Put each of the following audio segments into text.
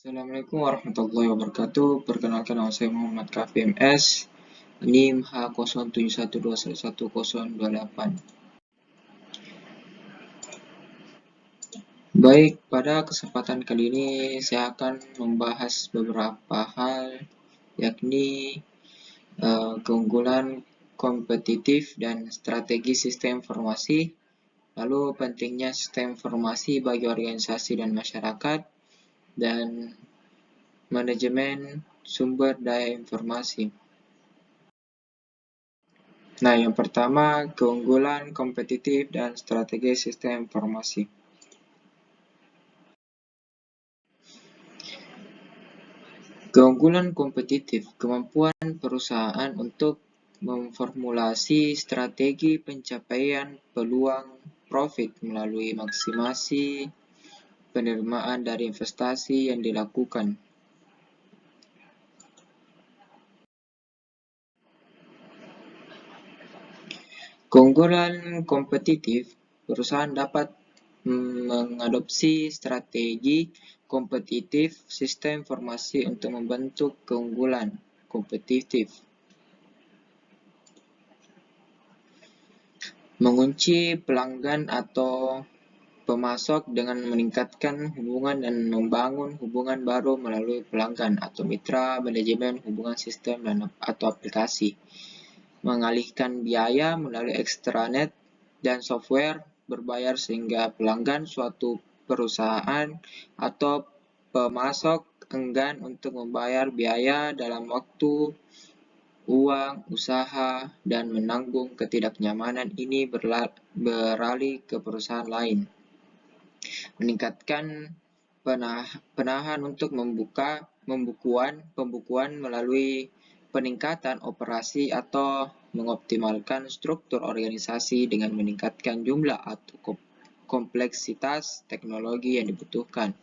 Assalamualaikum warahmatullahi wabarakatuh. Perkenalkan, nama saya Muhammad KVMS, NIM H0712111028. Baik, pada kesempatan kali ini saya akan membahas beberapa hal, yakni keunggulan kompetitif dan strategi sistem informasi, lalu pentingnya sistem informasi bagi organisasi dan masyarakat, dan manajemen sumber daya informasi. Nah, yang pertama, keunggulan kompetitif dan strategi sistem informasi. Keunggulan kompetitif, kemampuan perusahaan untuk memformulasi strategi pencapaian peluang profit melalui maksimasi penerimaan dari investasi yang dilakukan. Keunggulan kompetitif, perusahaan dapat mengadopsi strategi kompetitif sistem informasi untuk membentuk keunggulan kompetitif. Mengunci pelanggan atau pemasok dengan meningkatkan hubungan dan membangun hubungan baru melalui pelanggan atau mitra manajemen hubungan sistem atau aplikasi. Mengalihkan biaya melalui extranet dan software berbayar sehingga pelanggan suatu perusahaan atau pemasok enggan untuk membayar biaya dalam waktu, uang, usaha, dan menanggung ketidaknyamanan ini beralih ke perusahaan lain. Meningkatkan penahan untuk pembukuan melalui peningkatan operasi atau mengoptimalkan struktur organisasi dengan meningkatkan jumlah atau kompleksitas teknologi yang dibutuhkan.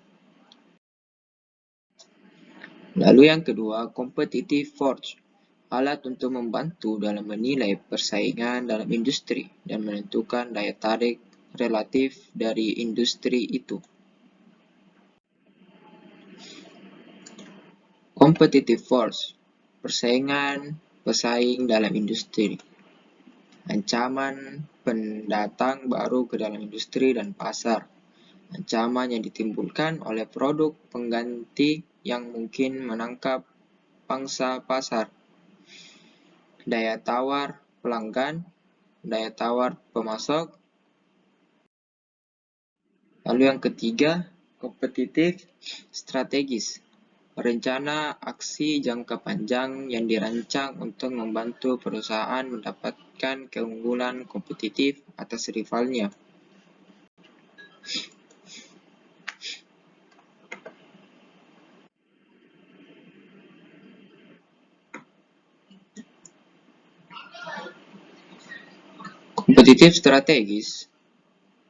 Lalu yang kedua, competitive force, alat untuk membantu dalam menilai persaingan dalam industri dan menentukan daya tarik relatif dari industri itu. Competitive force, pesaing dalam industri. Ancaman pendatang baru ke dalam industri dan pasar. Ancaman yang ditimbulkan oleh produk pengganti yang mungkin menangkap pangsa pasar. Daya tawar pelanggan, daya tawar pemasok. Lalu yang ketiga, kompetitif strategis. Rencana aksi jangka panjang yang dirancang untuk membantu perusahaan mendapatkan keunggulan kompetitif atas rivalnya. Kompetitif strategis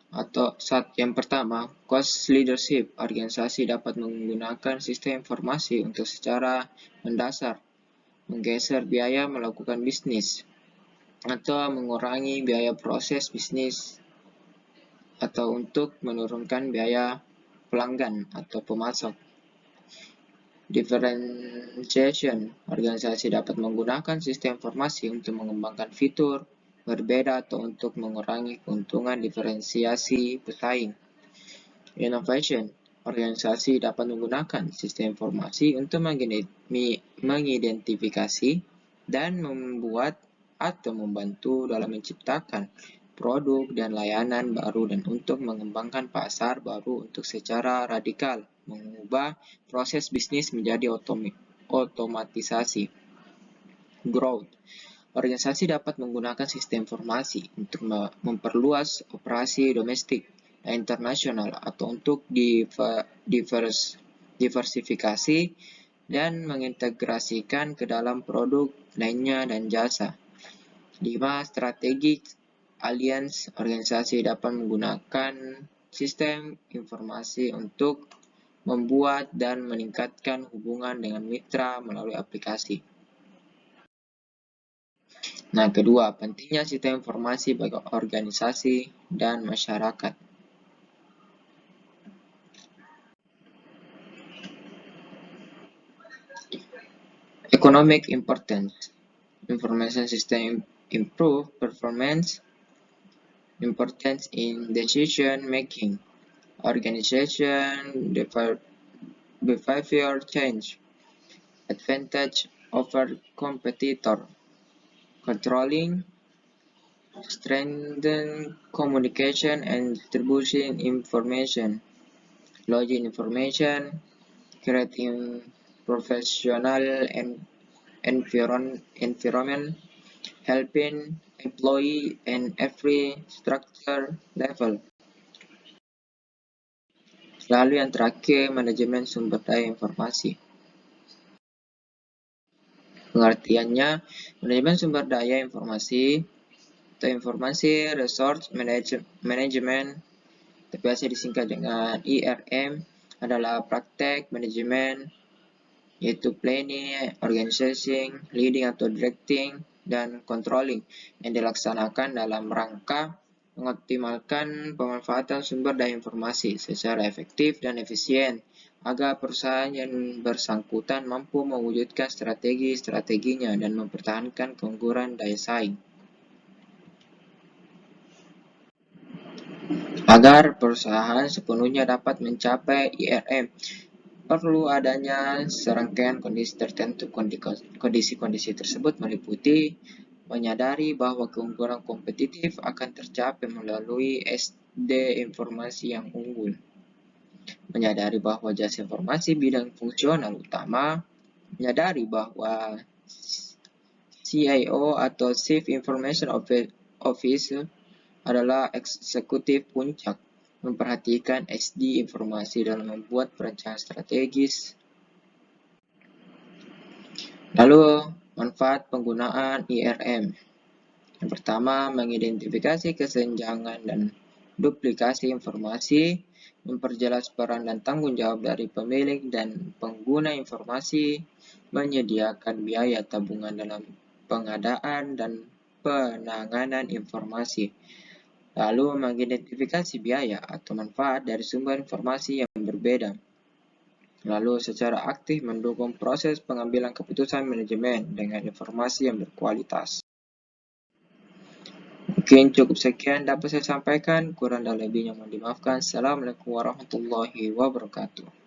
atau yang pertama, cost leadership. Organisasi dapat menggunakan sistem informasi untuk secara mendasar menggeser biaya melakukan bisnis atau mengurangi biaya proses bisnis atau untuk menurunkan biaya pelanggan atau pemasok. Differentiation, organisasi dapat menggunakan sistem informasi untuk mengembangkan fitur berbeda atau untuk mengurangi keuntungan diferensiasi pesaing. Innovation, organisasi dapat menggunakan sistem informasi untuk mengidentifikasi dan membuat atau membantu dalam menciptakan produk dan layanan baru dan untuk mengembangkan pasar baru untuk secara radikal mengubah proses bisnis menjadi otomatisasi. Growth, organisasi dapat menggunakan sistem informasi untuk memperluas operasi domestik dan internasional atau untuk diversifikasi dan mengintegrasikan ke dalam produk lainnya dan jasa. 5. Strategic alliance, organisasi dapat menggunakan sistem informasi untuk membuat dan meningkatkan hubungan dengan mitra melalui aplikasi. Nah, kedua, pentingnya sistem informasi bagi organisasi dan masyarakat. Economic importance. Information system improve performance, importance in decision making, organization, behavior change, advantage over competitor, controlling, strengthen communication and distribution information, login information, creating professional and environment, helping employee and every structure level. Lalu yang terakhir, manajemen sumber daya informasi. Pengertiannya, manajemen sumber daya informasi atau informasi resource management, biasa disingkat dengan IRM, adalah praktek manajemen yaitu planning, organizing, leading atau directing, dan controlling yang dilaksanakan dalam rangka mengoptimalkan pemanfaatan sumber daya informasi secara efektif dan efisien agar perusahaan yang bersangkutan mampu mewujudkan strategi-strateginya dan mempertahankan keunggulan daya saing. Agar perusahaan sepenuhnya dapat mencapai IRM, perlu adanya serangkaian kondisi tertentu. Kondisi-kondisi tersebut meliputi menyadari bahwa keunggulan kompetitif akan tercapai melalui SD informasi yang unggul, menyadari bahwa jasa informasi bidang fungsional utama, menyadari bahwa CIO atau Chief Information Officer adalah eksekutif puncak, memperhatikan SD informasi dalam membuat perencanaan strategis. Lalu, manfaat penggunaan IRM. Yang pertama, mengidentifikasi kesenjangan dan duplikasi informasi, memperjelas peran dan tanggung jawab dari pemilik dan pengguna informasi, menyediakan biaya tabungan dalam pengadaan dan penanganan informasi. Lalu, mengidentifikasi biaya atau manfaat dari sumber informasi yang berbeda. Lalu, secara aktif mendukung proses pengambilan keputusan manajemen dengan informasi yang berkualitas. Mungkin cukup sekian dapat saya sampaikan, kurang dan lebihnya mohon dimaafkan. Assalamualaikum warahmatullahi wabarakatuh.